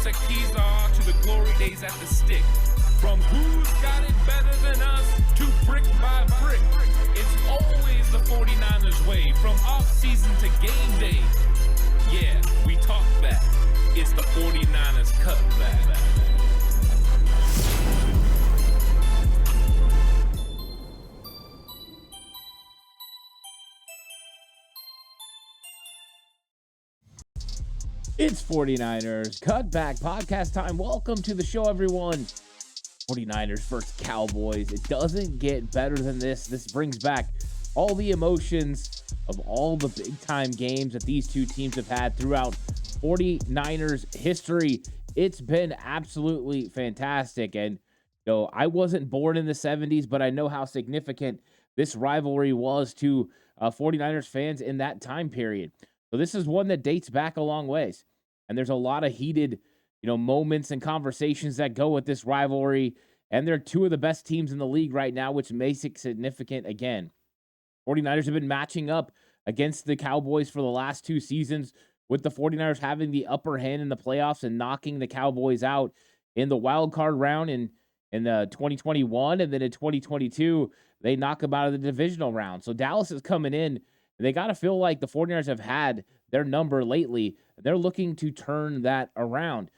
the keys are to the glory days at the stick. From who's got it better than us to brick by brick. It's always the 49ers way, from off-season to game day. Yeah, we talk back. It's the 49ers Cutback. It's 49ers Cutback Podcast time. Welcome to the show, everyone. 49ers versus Cowboys. It doesn't get better than this. This brings back all the emotions of all the big-time games that these two teams have had throughout 49ers history. It's been absolutely fantastic. And, I wasn't born in the 70s, but I know how significant this rivalry was to 49ers fans in that time period. So this is one that dates back a long ways. And there's a lot of heated, moments and conversations that go with this rivalry. And they're two of the best teams in the league right now, which makes it significant again. 49ers have been matching up against the Cowboys for the last two seasons, with the 49ers having the upper hand in the playoffs and knocking the Cowboys out in the wild card round in 2021. And then in 2022, they knock them out of the divisional round. So Dallas is coming in. They got to feel like the 49ers have had their number lately. They're looking to turn that around.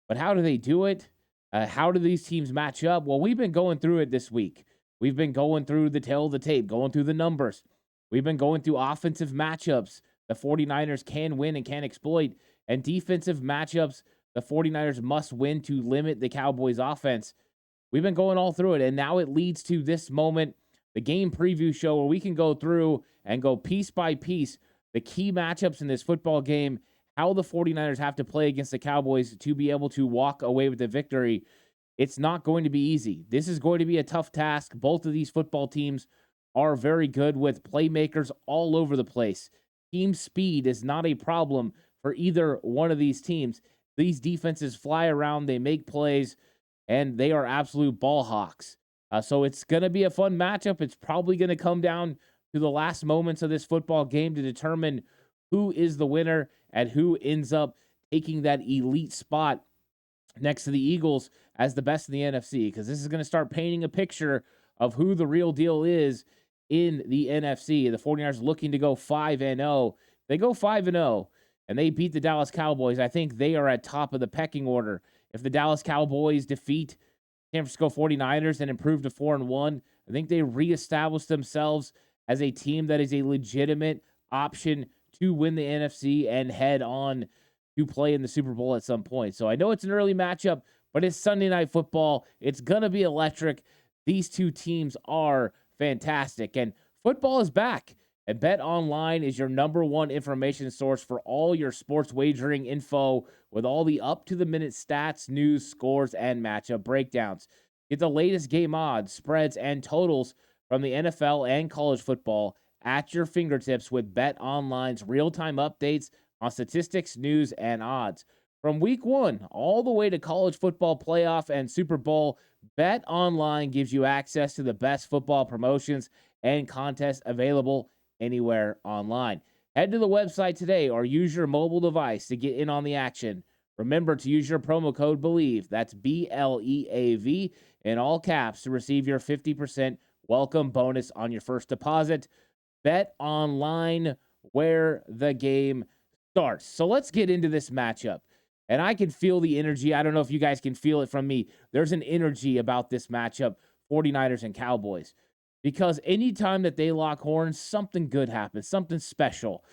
But how do they do it? How do these teams match up? Well, we've been going through it this week. We've been going through the tail of the tape, going through the numbers. We've been going through offensive matchups the 49ers can win and can exploit, and defensive matchups the 49ers must win to limit the Cowboys' offense. We've been going all through it, and now it leads to this moment, the game preview show, where we can go through and go piece by piece the key matchups in this football game, how the 49ers have to play against the Cowboys to be able to walk away with the victory. It's not going to be easy. This is going to be a tough task. Both of these football teams are very good with playmakers all over the place. Team speed is not a problem for either one of these teams. These defenses fly around, they make plays, and they are absolute ball hawks. So it's going to be a fun matchup. It's probably going to come down to the last moments of this football game to determine who is the winner and who ends up taking that elite spot next to the Eagles as the best in the NFC, because this is going to start painting a picture of who the real deal is in the NFC. The 49ers looking to go 5-0. They go 5-0 and they beat the Dallas Cowboys. I think they are at top of the pecking order. If the Dallas Cowboys defeat San Francisco 49ers and improve to 4-1, I think they reestablish themselves as a team that is a legitimate option to win the NFC and head on to play in the Super Bowl at some point. So I know it's an early matchup, but it's Sunday Night Football. It's going to be electric. These two teams are fantastic, and football is back. And BetOnline is your number one information source for all your sports wagering info, with all the up-to-the-minute stats, news, scores, and matchup breakdowns. Get the latest game odds, spreads, and totals from the NFL and college football at your fingertips with BetOnline's real-time updates on statistics, news, and odds. From week 1 all the way to college football playoff and Super Bowl, BetOnline gives you access to the best football promotions and contests available anywhere online. Head to the website today or use your mobile device to get in on the action. Remember to use your promo code BELIEVE, that's BLEAV, in all caps, to receive your 50% welcome bonus on your first deposit. BetOnline, where the game starts. So let's get into this matchup. And I can feel the energy. I don't know if you guys can feel it from me. There's an energy about this matchup, 49ers and Cowboys. Because anytime that they lock horns, something good happens, something special,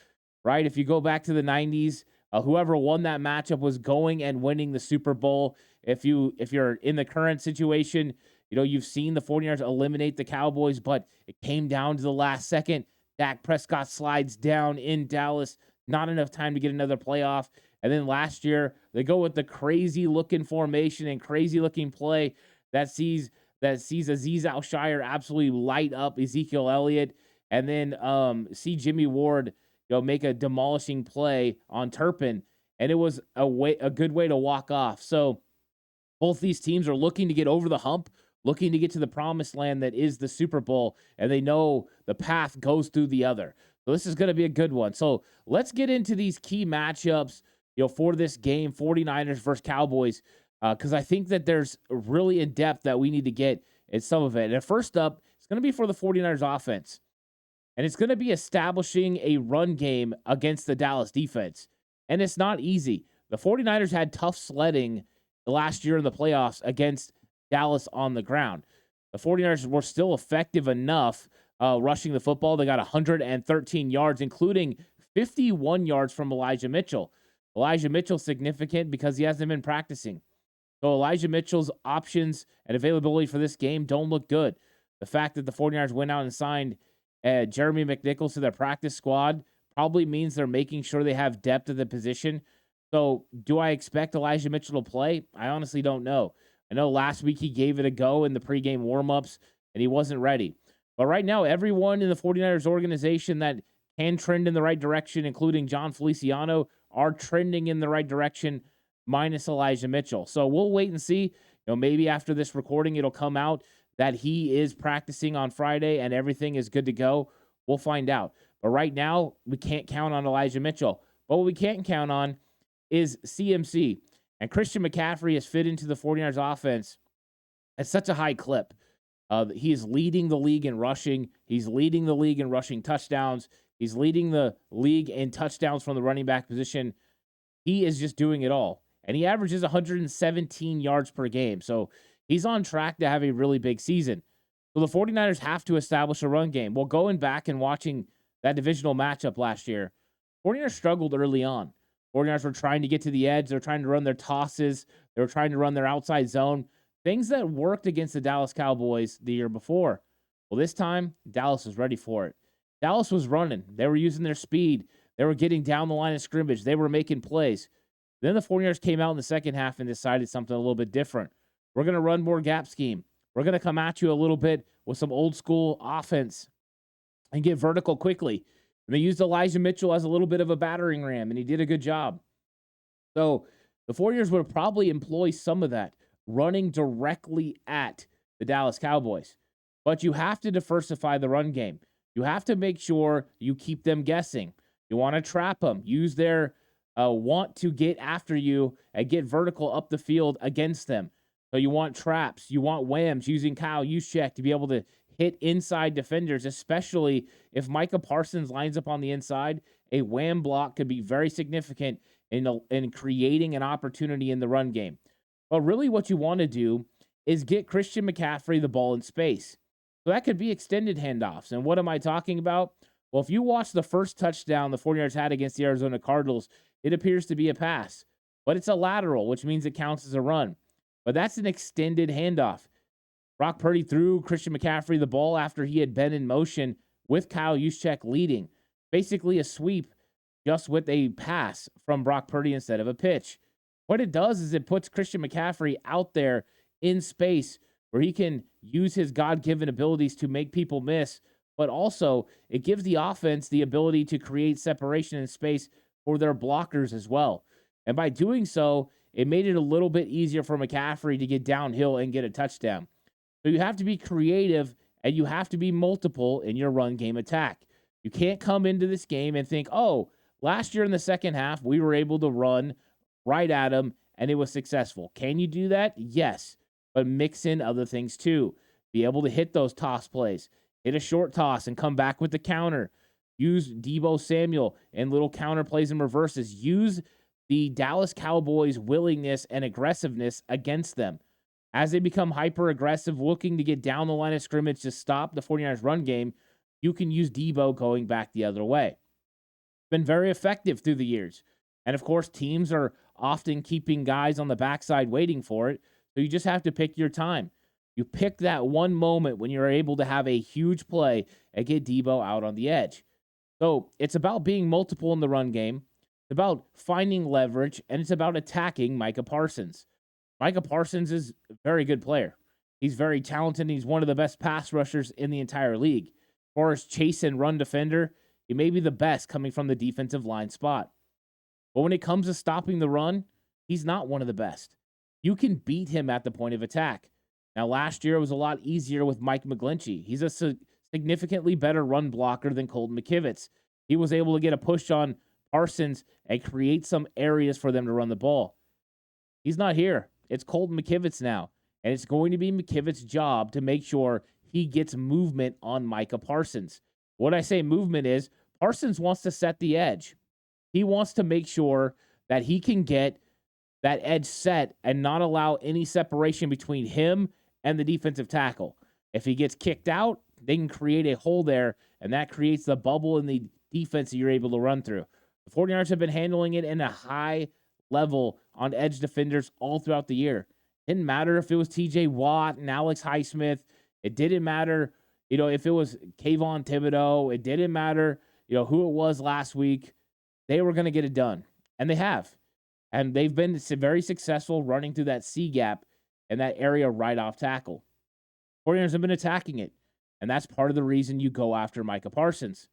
right? If you go back to the 90s, whoever won that matchup was going and winning the Super Bowl. If you're in the current situation, you've seen the 49ers eliminate the Cowboys, but it came down to the last second. Dak Prescott slides down in Dallas, not enough time to get another playoff. And then last year, they go with the crazy-looking formation and crazy-looking play that sees Azeez Al-Shire absolutely light up Ezekiel Elliott, and then see Jimmy Ward make a demolishing play on Turpin, and it was a good way to walk off. So both these teams are looking to get over the hump, looking to get to the promised land that is the Super Bowl, and they know the path goes through the other. So this is going to be a good one. So let's get into these key matchups for this game, 49ers versus Cowboys, because I think that there's really in depth that we need to get in some of it. And first up, it's going to be for the 49ers offense. And it's going to be establishing a run game against the Dallas defense. And it's not easy. The 49ers had tough sledding last year in the playoffs against Dallas on the ground. The 49ers were still effective enough rushing the football. They got 113 yards, including 51 yards from Elijah Mitchell. Elijah Mitchell's significant because he hasn't been practicing. So Elijah Mitchell's options and availability for this game don't look good. The fact that the 49ers went out and signed Jeremy McNichols to their practice squad probably means they're making sure they have depth at the position. So do I expect Elijah Mitchell to play? I honestly don't know. I know last week he gave it a go in the pregame warmups and he wasn't ready. But right now, everyone in the 49ers organization that can trend in the right direction, including John Feliciano, are trending in the right direction, minus Elijah Mitchell. So we'll wait and see. Maybe after this recording, it'll come out that he is practicing on Friday and everything is good to go. We'll find out. But right now, we can't count on Elijah Mitchell. But what we can't count on is CMC. And Christian McCaffrey has fit into the 49ers offense at such a high clip. He is leading the league in rushing. He's leading the league in rushing touchdowns. He's leading the league in touchdowns from the running back position. He is just doing it all. And he averages 117 yards per game. So he's on track to have a really big season. So the 49ers have to establish a run game. Well, going back and watching that divisional matchup last year, 49ers struggled early on. 49ers were trying to get to the edge. They were trying to run their tosses. They were trying to run their outside zone. Things that worked against the Dallas Cowboys the year before. Well, this time, Dallas was ready for it. Dallas was running. They were using their speed. They were getting down the line of scrimmage. They were making plays. Then the 49ers came out in the second half and decided something a little bit different. We're going to run more gap scheme. We're going to come at you a little bit with some old school offense and get vertical quickly. And they used Elijah Mitchell as a little bit of a battering ram, and he did a good job. So the 49ers would probably employ some of that, running directly at the Dallas Cowboys. But you have to diversify the run game. You have to make sure you keep them guessing. You want to trap them. Use their want to get after you and get vertical up the field against them. So you want traps. You want whams using Kyle Juszczyk to be able to hit inside defenders, especially if Micah Parsons lines up on the inside. A wham block could be very significant in creating an opportunity in the run game. But really what you want to do is get Christian McCaffrey the ball in space. So that could be extended handoffs. And what am I talking about? Well, if you watch the first touchdown the 49ers had against the Arizona Cardinals, it appears to be a pass. But it's a lateral, which means it counts as a run. But that's an extended handoff. Brock Purdy threw Christian McCaffrey the ball after he had been in motion with Kyle Juszczyk leading. Basically a sweep, just with a pass from Brock Purdy instead of a pitch. What it does is it puts Christian McCaffrey out there in space where he can use his God-given abilities to make people miss, but also it gives the offense the ability to create separation in space for their blockers as well. And by doing so, it made it a little bit easier for McCaffrey to get downhill and get a touchdown. So you have to be creative and you have to be multiple in your run game attack. You can't come into this game and think, oh, last year in the second half, we were able to run right at him and it was successful. Can you do that? Yes. But mix in other things too. Be able to hit those toss plays. Hit a short toss and come back with the counter. Use Deebo Samuel and little counter plays and reverses. Use the Dallas Cowboys' willingness and aggressiveness against them. As they become hyper-aggressive, looking to get down the line of scrimmage to stop the 49ers run game, you can use Deebo going back the other way. Been very effective through the years. And of course, teams are often keeping guys on the backside waiting for it. So you just have to pick your time. You pick that one moment when you're able to have a huge play and get Deebo out on the edge. So it's about being multiple in the run game. It's about finding leverage, and it's about attacking Micah Parsons. Micah Parsons is a very good player. He's very talented. He's one of the best pass rushers in the entire league. As far as chase and run defender, he may be the best coming from the defensive line spot. But when it comes to stopping the run, he's not one of the best. You can beat him at the point of attack. Now, last year it was a lot easier with Mike McGlinchey. He's a significantly better run blocker than Colton McKivitz. He was able to get a push on Parsons and create some areas for them to run the ball. He's not here. It's Colton McKivitz now. And it's going to be McKivitz' job to make sure he gets movement on Micah Parsons. What I say movement is Parsons wants to set the edge. He wants to make sure that he can get that edge set and not allow any separation between him and the defensive tackle. If he gets kicked out, they can create a hole there, and that creates the bubble in the defense that you're able to run through. The 49ers have been handling it in a high level on edge defenders all throughout the year. Didn't matter if it was TJ Watt and Alex Highsmith. It didn't matter, if it was Kayvon Thibodeau. It didn't matter, who it was last week. They were going to get it done, and they have. And they've been very successful running through that C gap and that area right off tackle. 49ers have been attacking it, and that's part of the reason you go after Micah Parsons.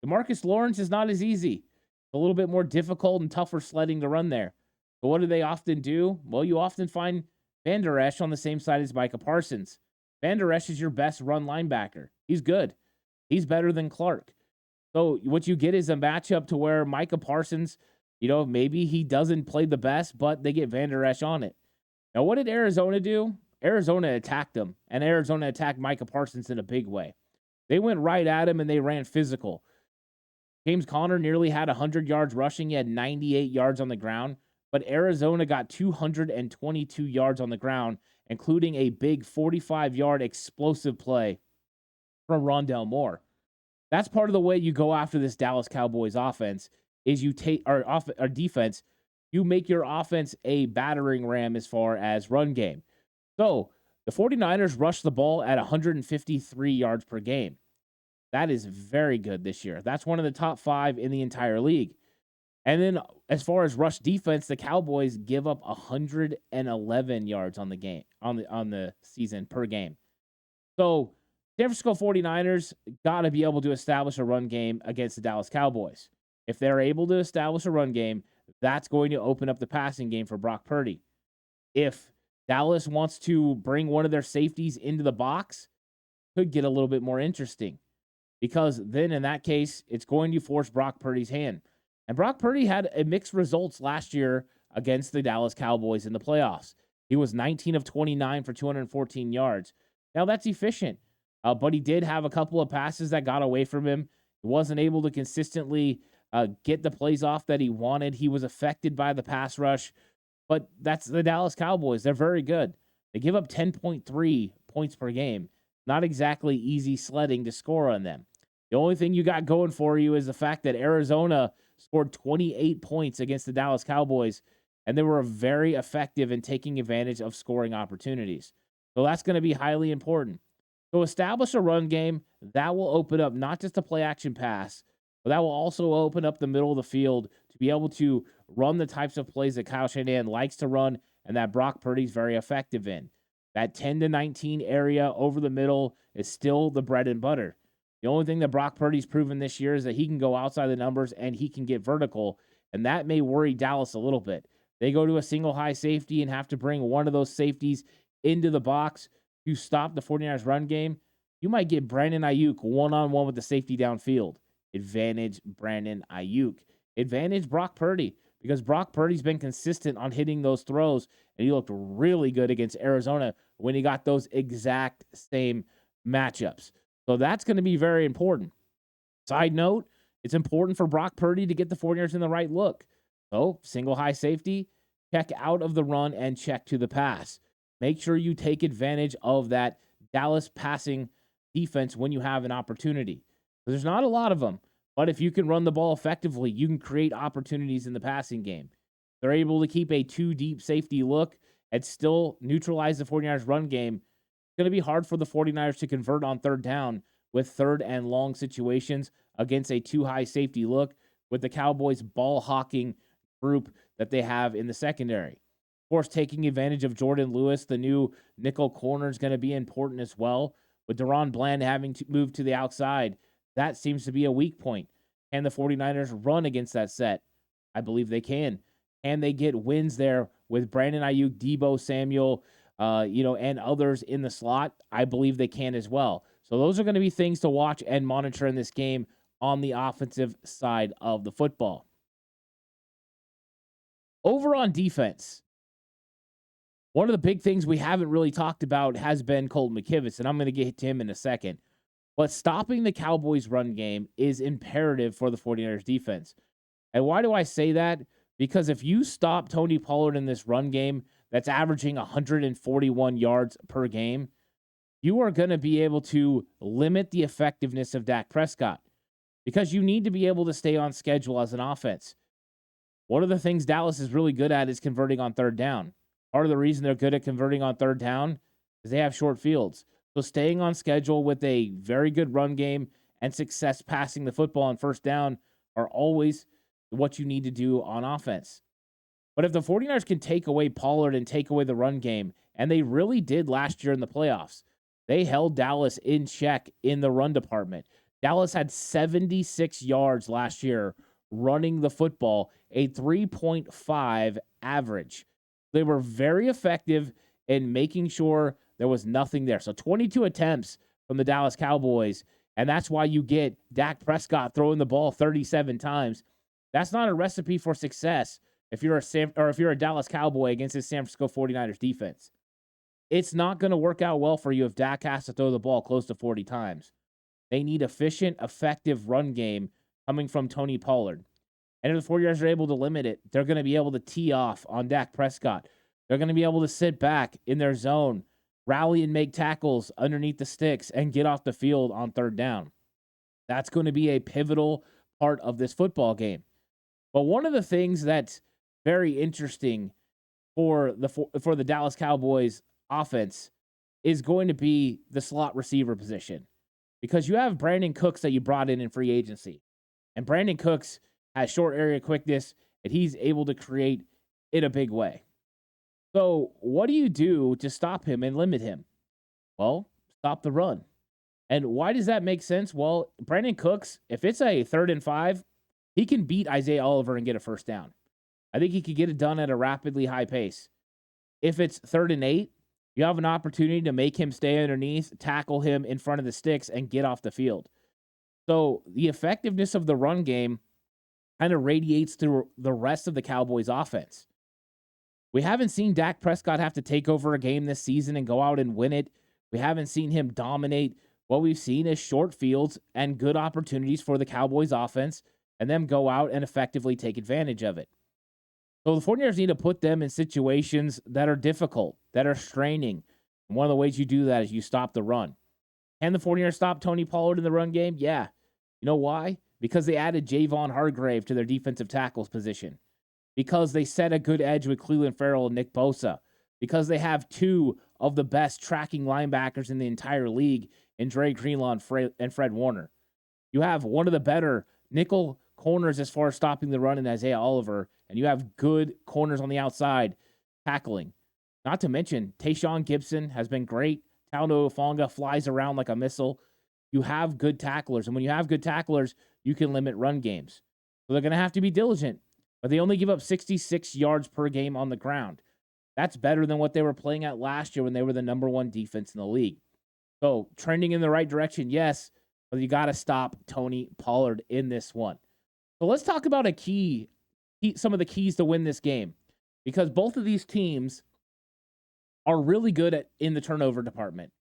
DeMarcus Lawrence is not as easy. It's a little bit more difficult and tougher sledding to run there. But what do they often do? Well, you often find Van Der Esch on the same side as Micah Parsons. Van Der Esch is your best run linebacker. He's good. He's better than Clark. So what you get is a matchup to where Micah Parsons, maybe he doesn't play the best, but they get Van Der Esch on it. Now, what did Arizona do? Arizona attacked him, and Arizona attacked Micah Parsons in a big way. They went right at him, and they ran physical. James Conner nearly had 100 yards rushing. He had 98 yards on the ground, but Arizona got 222 yards on the ground, including a big 45-yard explosive play from Rondale Moore. That's part of the way you go after this Dallas Cowboys offense is you take our defense, you make your offense a battering ram as far as run game. So the 49ers rushed the ball at 153 yards per game. That is very good this year. That's one of the top 5 in the entire league. And then as far as rush defense, the Cowboys give up 111 yards on the game, on the season per game. So San Francisco 49ers got to be able to establish a run game against the Dallas Cowboys. If they're able to establish a run game, that's going to open up the passing game for Brock Purdy. If Dallas wants to bring one of their safeties into the box, could get a little bit more interesting. Because then in that case, it's going to force Brock Purdy's hand. And Brock Purdy had a mixed results last year against the Dallas Cowboys in the playoffs. He was 19 of 29 for 214 yards. Now that's efficient. But he did have a couple of passes that got away from him. He wasn't able to consistently get the plays off that he wanted. He was affected by the pass rush. But that's the Dallas Cowboys. They're very good. They give up 10.3 points per game. Not exactly easy sledding to score on them. The only thing you got going for you is the fact that Arizona scored 28 points against the Dallas Cowboys, and they were very effective in taking advantage of scoring opportunities. So that's going to be highly important. So establish a run game. That will open up not just a play-action pass, but that will also open up the middle of the field to be able to run the types of plays that Kyle Shanahan likes to run and that Brock Purdy's very effective in. That 10 to 19 area over the middle is still the bread and butter. The only thing that Brock Purdy's proven this year is that he can go outside the numbers and he can get vertical, and that may worry Dallas a little bit. They go to a single high safety and have to bring one of those safeties into the box to stop the 49ers run game. You might get Brandon Ayuk one-on-one with the safety downfield. Advantage Brandon Ayuk. Advantage Brock Purdy, because Brock Purdy's been consistent on hitting those throws, and he looked really good against Arizona when he got those exact same matchups. So that's going to be very important. Side note, it's important for Brock Purdy to get the 49ers in the right look. So single high safety, check out of the run and check to the pass. Make sure you take advantage of that Dallas passing defense when you have an opportunity. There's not a lot of them, but if you can run the ball effectively, you can create opportunities in the passing game. They're able to keep a 2-deep safety look and still neutralize the 49ers run game. It's going to be hard for the 49ers to convert on third down with third and long situations against a 2-high safety look with the Cowboys ball hawking group that they have in the secondary. Of course, taking advantage of Jordan Lewis, the new nickel corner, is going to be important as well. With Deron Bland having to move to the outside, that seems to be a weak point. Can the 49ers run against that set? I believe they can. Can they get wins there with Brandon Ayuk, Deebo Samuel, and others in the slot? I believe they can as well. So those are going to be things to watch and monitor in this game on the offensive side of the football. Over on defense, one of the big things we haven't really talked about has been Colton McKivitz, and I'm going to get to him in a second. But stopping the Cowboys' run game is imperative for the 49ers defense. And why do I say that? Because if you stop Tony Pollard in this run game that's averaging 141 yards per game, you are going to be able to limit the effectiveness of Dak Prescott because you need to be able to stay on schedule as an offense. One of the things Dallas is really good at is converting on third down. Part of the reason they're good at converting on third down is they have short fields. So staying on schedule with a very good run game and success passing the football on first down are always what you need to do on offense. But if the 49ers can take away Pollard and take away the run game, and they really did last year in the playoffs, they held Dallas in check in the run department. Dallas had 76 yards last year running the football, a 3.5 average. They were very effective in making sure there was nothing there. So 22 attempts from the Dallas Cowboys, and that's why you get Dak Prescott throwing the ball 37 times. That's not a recipe for success if you're a Dallas Cowboy against this San Francisco 49ers defense. It's not going to work out well for you if Dak has to throw the ball close to 40 times. They need efficient, effective run game coming from Tony Pollard. And if the 49ers are able to limit it, they're going to be able to tee off on Dak Prescott. They're going to be able to sit back in their zone, rally and make tackles underneath the sticks, and get off the field on third down. That's going to be a pivotal part of this football game. But one of the things that's very interesting for the Dallas Cowboys offense is going to be the slot receiver position, because you have Brandon Cooks that you brought in free agency. And Brandon Cooks has short area quickness, and he's able to create in a big way. So what do you do to stop him and limit him? Well, stop the run. And why does that make sense? Well, Brandon Cooks, if it's a 3rd and 5, he can beat Isaiah Oliver and get a first down. I think he could get it done at a rapidly high pace. If it's 3rd and 8, you have an opportunity to make him stay underneath, tackle him in front of the sticks, and get off the field. So the effectiveness of the run game kind of radiates through the rest of the Cowboys offense. We haven't seen Dak Prescott have to take over a game this season and go out and win it. We haven't seen him dominate. What we've seen is short fields and good opportunities for the Cowboys offense, and them go out and effectively take advantage of it. So the 49ers need to put them in situations that are difficult, that are straining. And one of the ways you do that is you stop the run. Can the 49ers stop Tony Pollard in the run game? Yeah. You know why? Because they added Javon Hargrave to their defensive tackles position. Because they set a good edge with Cleveland Farrell and Nick Bosa. Because they have two of the best tracking linebackers in the entire league in Dre Greenlaw and Fred Warner. You have one of the better nickel corners as far as stopping the run in Isaiah Oliver, and you have good corners on the outside tackling. Not to mention, Tayshaun Gibson has been great. Talanoa Hufanga flies around like a missile. You have good tacklers, and when you have good tacklers, you can limit run games. So they're going to have to be diligent, but they only give up 66 yards per game on the ground. That's better than what they were playing at last year when they were the number 1 defense in the league. So trending in the right direction, yes, but you got to stop Tony Pollard in this one. So let's talk about some of the keys to win this game, because both of these teams are really good in the turnover department.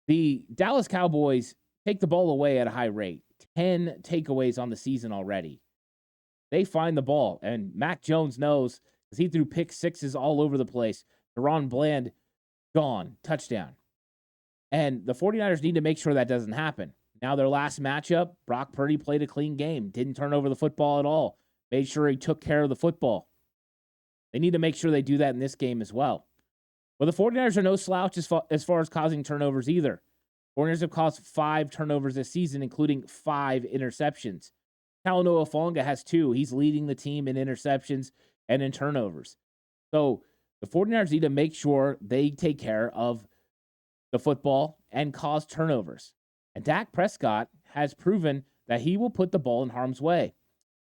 The Dallas Cowboys take the ball away at a high rate, 10 takeaways on the season already. They find the ball, and Mac Jones knows because he threw pick sixes all over the place. Deron Bland, gone, touchdown. And the 49ers need to make sure that doesn't happen. Now, their last matchup, Brock Purdy played a clean game, didn't turn over the football at all, made sure he took care of the football. They need to make sure they do that in this game as well. But the 49ers are no slouch as far as causing turnovers either. 49ers have caused 5 turnovers this season, including 5 interceptions. Talanoa Hufanga has 2. He's leading the team in interceptions and in turnovers. So the 49ers need to make sure they take care of the football and cause turnovers. And Dak Prescott has proven that he will put the ball in harm's way.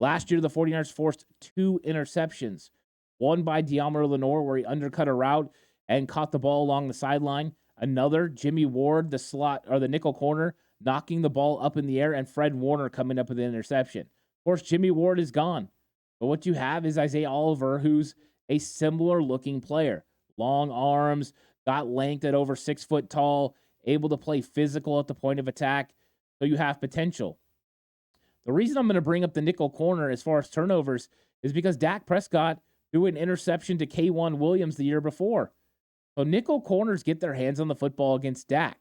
Last year, the 49ers forced 2 interceptions. One by Deommodore Lenoir, where he undercut a route and caught the ball along the sideline. Another, Jimmy Ward, the slot or the nickel corner, knocking the ball up in the air, and Fred Warner coming up with an interception. Of course, Jimmy Ward is gone. But what you have is Isaiah Oliver, who's a similar looking player. Long arms, got length at over 6 foot tall, able to play physical at the point of attack. So you have potential. The reason I'm going to bring up the nickel corner as far as turnovers is because Dak Prescott threw an interception to K1 Williams the year before. So nickel corners get their hands on the football against Dak.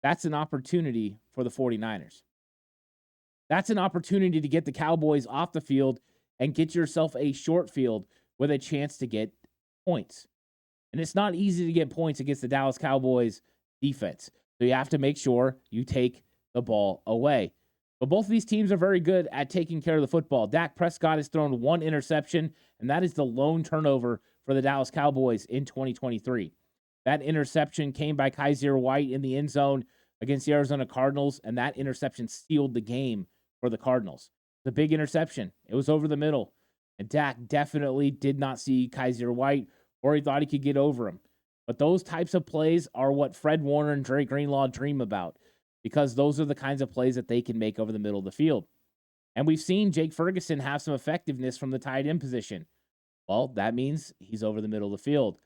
That's an opportunity for the 49ers. That's an opportunity to get the Cowboys off the field and get yourself a short field with a chance to get points. And it's not easy to get points against the Dallas Cowboys defense. So you have to make sure you take the ball away. But both of these teams are very good at taking care of the football. Dak Prescott has thrown one interception, and that is the lone turnover for the Dallas Cowboys in 2023. That interception came by Kaiser White in the end zone against the Arizona Cardinals, and that interception sealed the game for the Cardinals. The big interception. It was over the middle, and Dak definitely did not see Kaiser White, or he thought he could get over him. But those types of plays are what Fred Warner and Dre Greenlaw dream about, because those are the kinds of plays that they can make over the middle of the field. And we've seen Jake Ferguson have some effectiveness from the tight end position. Well, that means he's over the middle of the field.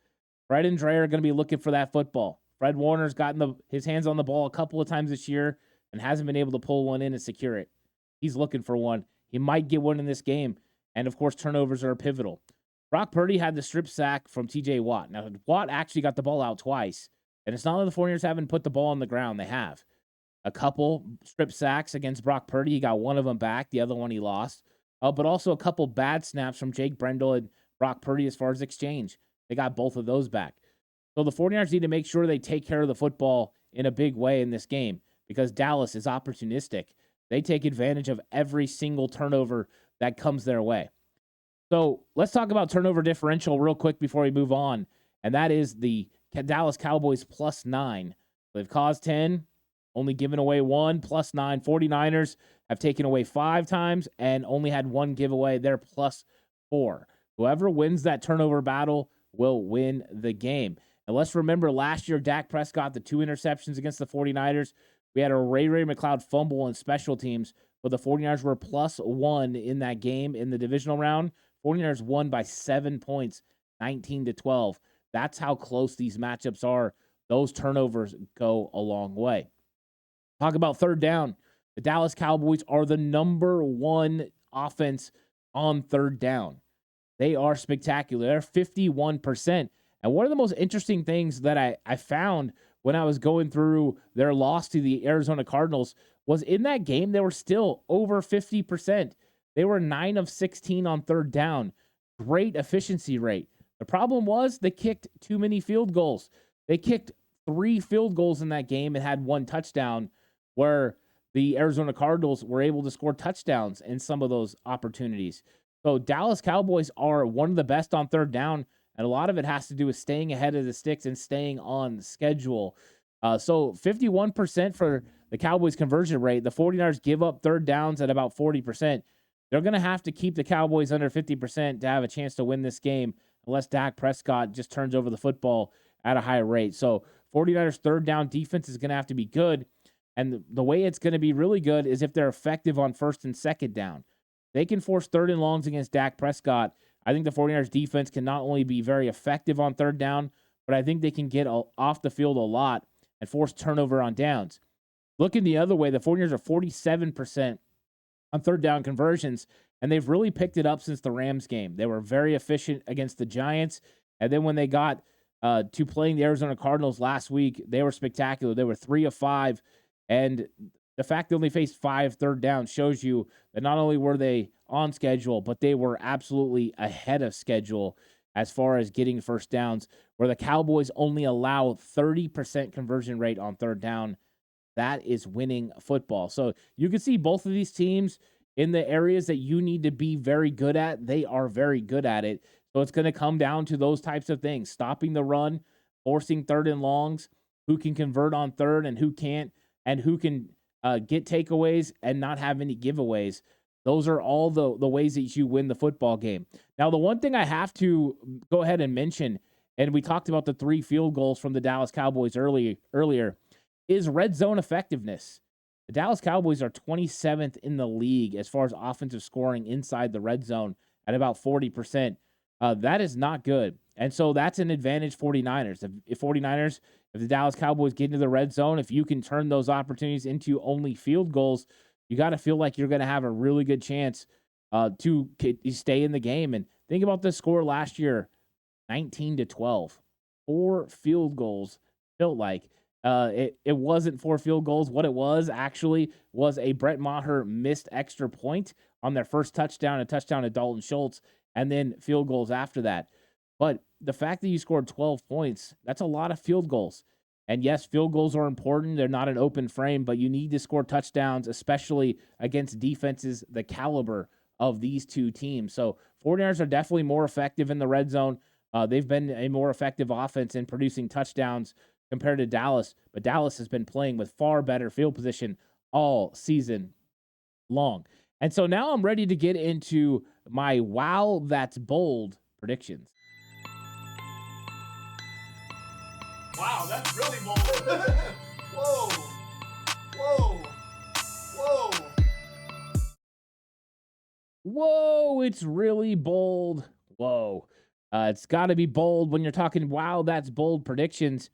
Fred and Dre are going to be looking for that football. Fred Warner's gotten his hands on the ball a couple of times this year and hasn't been able to pull one in and secure it. He's looking for one. He might get one in this game. And, of course, turnovers are pivotal. Brock Purdy had the strip sack from T.J. Watt. Now, Watt actually got the ball out twice. And it's not that the 49ers haven't put the ball on the ground. They have. A couple strip sacks against Brock Purdy. He got one of them back. The other one he lost. But also a couple bad snaps from Jake Brendel and Brock Purdy as far as exchange. They got both of those back. So the 49ers need to make sure they take care of the football in a big way in this game because Dallas is opportunistic. They take advantage of every single turnover that comes their way. So let's talk about turnover differential real quick before we move on. And that is the Dallas Cowboys +9. They've caused 10, only given away 1, +9. 49ers have taken away 5 times and only had 1 giveaway. They're +4. Whoever wins that turnover battle will win the game. And let's remember last year, Dak Prescott, the 2 interceptions against the 49ers. We had a Ray McLeod fumble on special teams, but the 49ers were +1 in that game in the divisional round. 49ers won by 7 points, 19-12. That's how close these matchups are. Those turnovers go a long way. Talk about third down. The Dallas Cowboys are the number 1 offense on third down. They are spectacular. They're 51%. And one of the most interesting things that I found when I was going through their loss to the Arizona Cardinals was in that game, they were still over 50%. They were 9 of 16 on third down. Great efficiency rate. The problem was they kicked too many field goals. They kicked 3 field goals in that game and had 1 touchdown, where the Arizona Cardinals were able to score touchdowns in some of those opportunities. So Dallas Cowboys are one of the best on third down, and a lot of it has to do with staying ahead of the sticks and staying on schedule. So 51% for the Cowboys conversion rate. The 49ers give up third downs at about 40%. They're going to have to keep the Cowboys under 50% to have a chance to win this game unless Dak Prescott just turns over the football at a high rate. So 49ers third down defense is going to have to be good. And the way it's going to be really good is if they're effective on first and second down. They can force third and longs against Dak Prescott. I think the 49ers defense can not only be very effective on third down, but I think they can get off the field a lot and force turnover on downs. Looking the other way, the 49ers are 47% on third down conversions, and they've really picked it up since the Rams game. They were very efficient against the Giants, and then when they got to playing the Arizona Cardinals last week, they were spectacular. They were 3 of 5, and the fact they only faced 5 third downs shows you that not only were they on schedule, but they were absolutely ahead of schedule as far as getting first downs, where the Cowboys only allow 30% conversion rate on third down. That is winning football. So you can see both of these teams in the areas that you need to be very good at. They are very good at it. So it's going to come down to those types of things: stopping the run, forcing third and longs, who can convert on third and who can't, and who can get takeaways and not have any giveaways. Those are all the ways that you win the football game. Now, the one thing I have to go ahead and mention, and we talked about the 3 field goals from the Dallas Cowboys earlier, is red zone effectiveness. The Dallas Cowboys are 27th in the league as far as offensive scoring inside the red zone at about 40%. That is not good. And so that's an advantage 49ers. If the Dallas Cowboys get into the red zone, if you can turn those opportunities into only field goals, you got to feel like you're going to have a really good chance to stay in the game. And think about the score last year, 19-12. 4 field goals felt like. It wasn't 4 field goals. What it was actually was a Brett Maher missed extra point on their first touchdown, a touchdown to Dalton Schultz, and then field goals after that. But the fact that you scored 12 points, that's a lot of field goals. And yes, field goals are important. They're not an open frame, but you need to score touchdowns, especially against defenses the caliber of these two teams. So 49ers are definitely more effective in the red zone. They've been a more effective offense in producing touchdowns compared to Dallas, but Dallas has been playing with far better field position all season long. And so now I'm ready to get into my wow, that's bold predictions. Wow, that's really bold. Whoa. Whoa. Whoa. Whoa, it's really bold. Whoa. It's got to be bold when you're talking, wow, that's bold predictions.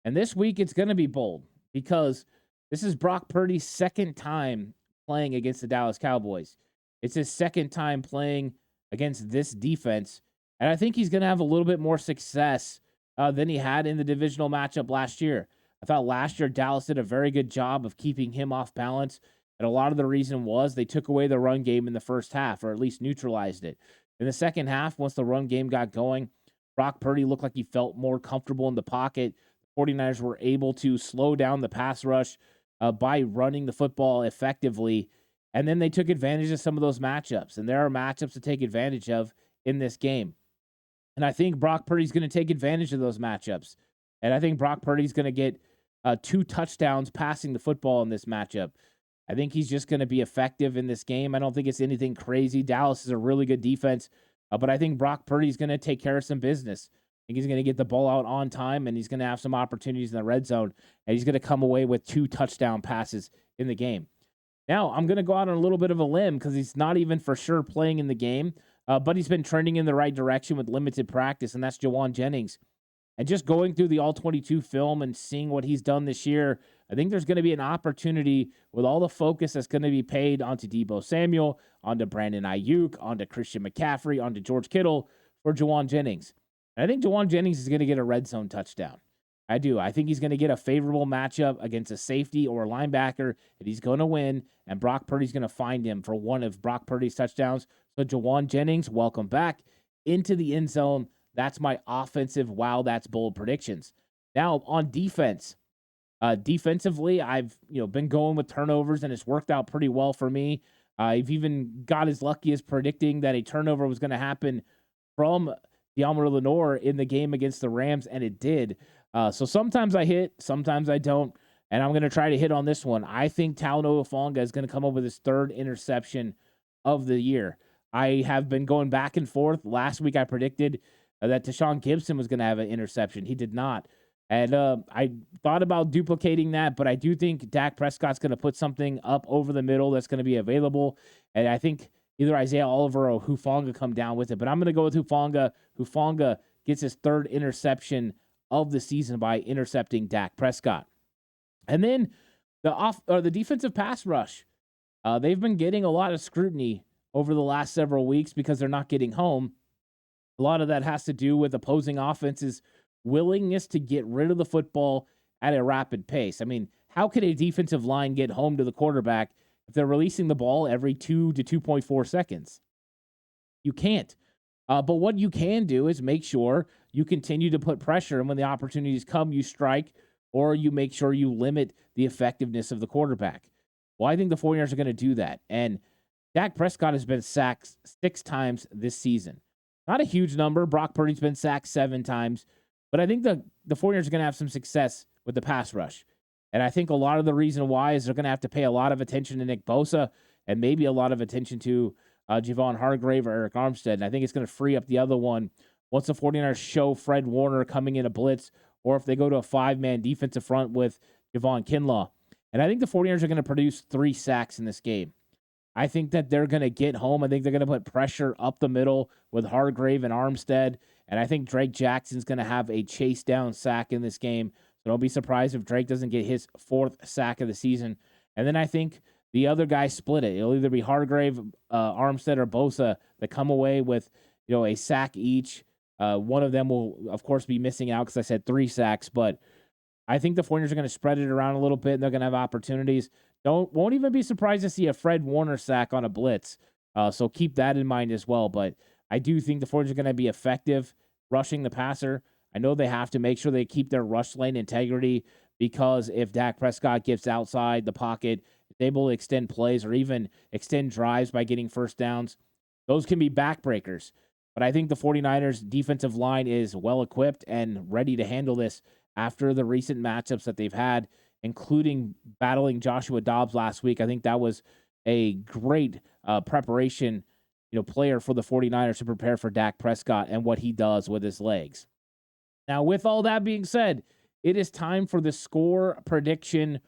And this week it's going to be bold because this is Brock Purdy's second time playing against the Dallas Cowboys. It's his second time playing against this defense. And I think he's going to have a little bit more success than he had in the divisional matchup last year. I thought last year Dallas did a very good job of keeping him off balance. And a lot of the reason was they took away the run game in the first half, or at least neutralized it. In the second half, once the run game got going, Brock Purdy looked like he felt more comfortable in the pocket. The 49ers were able to slow down the pass rush by running the football effectively. And then they took advantage of some of those matchups. And there are matchups to take advantage of in this game. And I think Brock Purdy's going to take advantage of those matchups. And I think Brock Purdy's going to get 2 touchdowns passing the football in this matchup. I think he's just going to be effective in this game. I don't think it's anything crazy. Dallas is a really good defense, but I think Brock Purdy's going to take care of some business. I think he's going to get the ball out on time, and he's going to have some opportunities in the red zone, and he's going to come away with 2 touchdown passes in the game. Now, I'm going to go out on a little bit of a limb because he's not even for sure playing in the game, but he's been trending in the right direction with limited practice, and that's Jauan Jennings. And just going through the All-22 film and seeing what he's done this year, I think there's going to be an opportunity with all the focus that's going to be paid onto Deebo Samuel, onto Brandon Ayuk, onto Christian McCaffrey, onto George Kittle for Jauan Jennings. And I think Jauan Jennings is going to get a red zone touchdown. I do. I think he's going to get a favorable matchup against a safety or a linebacker that he's going to win, and Brock Purdy's going to find him for one of Brock Purdy's touchdowns. So Jauan Jennings, welcome back into the end zone. That's my offensive wow, that's bold predictions. Now on defense, defensively, I've been going with turnovers and it's worked out pretty well for me. I've even got as lucky as predicting that a turnover was going to happen from Deommodore Lenoir in the game against the Rams, and it did. So sometimes I hit, sometimes I don't, and I'm going to try to hit on this one. I think Talanoa Hufanga is going to come up with his 3rd interception of the year. I have been going back and forth. Last week I predicted that Tashawn Gibson was going to have an interception. He did not. And I thought about duplicating that, but I do think Dak Prescott's going to put something up over the middle that's going to be available. And I think either Isaiah Oliver or Hufanga come down with it. But I'm going to go with Hufanga. Hufanga gets his 3rd interception of the season by intercepting Dak Prescott. And then the defensive pass rush. They've been getting a lot of scrutiny over the last several weeks because they're not getting home. A lot of that has to do with opposing offenses' willingness to get rid of the football at a rapid pace. I mean, how could a defensive line get home to the quarterback if they're releasing the ball every 2 to 2.4 seconds? You can't. But what you can do is make sure you continue to put pressure, and when the opportunities come, you strike, or you make sure you limit the effectiveness of the quarterback. Well, I think the 49ers are going to do that. And Dak Prescott has been sacked 6 times this season. Not a huge number. Brock Purdy's been sacked 7 times. But I think the 49ers are going to have some success with the pass rush. And I think a lot of the reason why is they're going to have to pay a lot of attention to Nick Bosa and maybe a lot of attention to Javon Hargrave or Eric Armstead. And I think it's going to free up the other one once the 49ers show Fred Warner coming in a blitz, or if they go to a 5-man defensive front with Javon Kinlaw. And I think the 49ers are going to produce 3 sacks in this game. I think that they're going to get home. I think they're going to put pressure up the middle with Hargrave and Armstead. And I think Drake Jackson's going to have a chase down sack in this game. So don't be surprised if Drake doesn't get his 4th sack of the season. And then I think the other guys split it. It'll either be Hargrave, Armstead, or Bosa that come away with, a sack each. One of them will, of course, be missing out because I said 3 sacks. But I think the 49ers are going to spread it around a little bit, and they're going to have opportunities. Won't even be surprised to see a Fred Warner sack on a blitz. So keep that in mind as well. But I do think the 49ers are going to be effective rushing the passer. I know they have to make sure they keep their rush lane integrity, because if Dak Prescott gets outside the pocket, is able to extend plays or even extend drives by getting first downs, those can be backbreakers. But I think the 49ers defensive line is well equipped and ready to handle this after the recent matchups that they've had, including battling Joshua Dobbs last week. I think that was a great preparation, player for the 49ers to prepare for Dak Prescott and what he does with his legs. Now, with all that being said, it is time for the score prediction.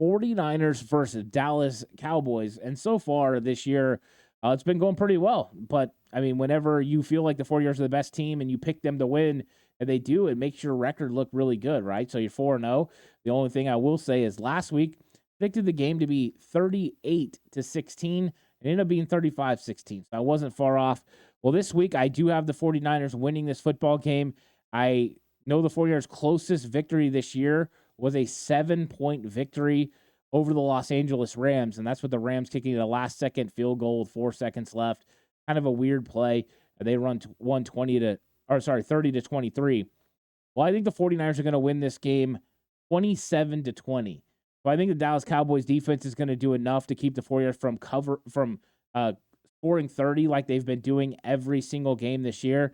49ers versus Dallas Cowboys. And so far this year, it's been going pretty well. But, whenever you feel like the 49ers are the best team and you pick them to win, and they do, it makes your record look really good, right? So you're 4-0. The only thing I will say is last week, predicted the game to be 38-16. It ended up being 35-16. So I wasn't far off. Well, this week, I do have the 49ers winning this football game. I know the 49ers' closest victory this year was a 7-point victory over the Los Angeles Rams, and that's with the Rams kicking a last-second field goal with 4 seconds left. Kind of a weird play. They run 30-23. Well, I think the 49ers are going to win this game 27-20. So I think the Dallas Cowboys defense is going to do enough to keep the 49ers from scoring 30 like they've been doing every single game this year.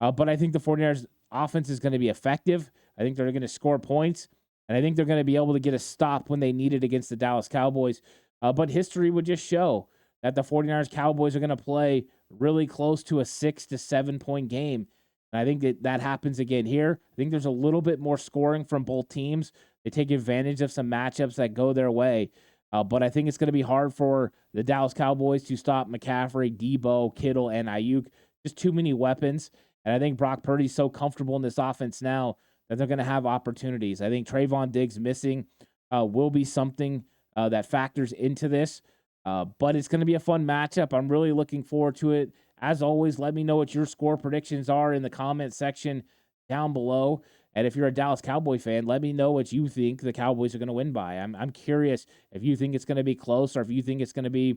But I think the 49ers offense is going to be effective. I think they're going to score points, and I think they're going to be able to get a stop when they need it against the Dallas Cowboys. But history would just show that the 49ers Cowboys are going to play really close to a 6 to 7 point game. And I think that happens again here. I think there's a little bit more scoring from both teams. They take advantage of some matchups that go their way. But I think it's going to be hard for the Dallas Cowboys to stop McCaffrey, Debo, Kittle, and Ayuk. Just too many weapons. And I think Brock Purdy's so comfortable in this offense now that they're going to have opportunities. I think Trayvon Diggs missing will be something that factors into this. But it's going to be a fun matchup. I'm really looking forward to it. As always, let me know what your score predictions are in the comment section down below. And if you're a Dallas Cowboy fan, let me know what you think the Cowboys are going to win by. I'm curious if you think it's going to be close or if you think it's going to be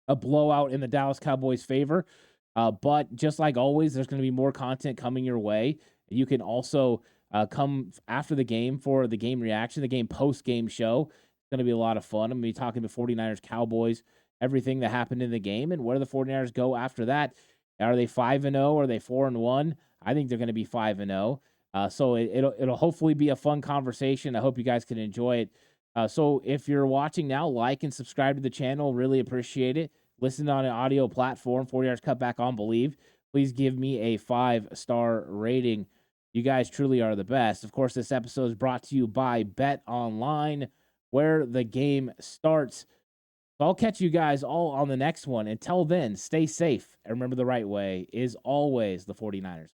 a blowout in the Dallas Cowboys' favor. But just like always, there's going to be more content coming your way. You can also come after the game for the game reaction, the game post-game show. It's going to be a lot of fun. I'm going to be talking to 49ers Cowboys, everything that happened in the game, and where the 49ers go after that. Are they 5-0? Are they 4-1? I think they're going to be 5-0. So it'll hopefully be a fun conversation. I hope you guys can enjoy it. So if you're watching now, like and subscribe to the channel. Really appreciate it. Listen on an audio platform, 49ers Cutback on Believe. Please give me a 5-star rating. You guys truly are the best. Of course, this episode is brought to you by Bet Online, where the game starts. So I'll catch you guys all on the next one. Until then, stay safe. And remember, the right way is always the 49ers.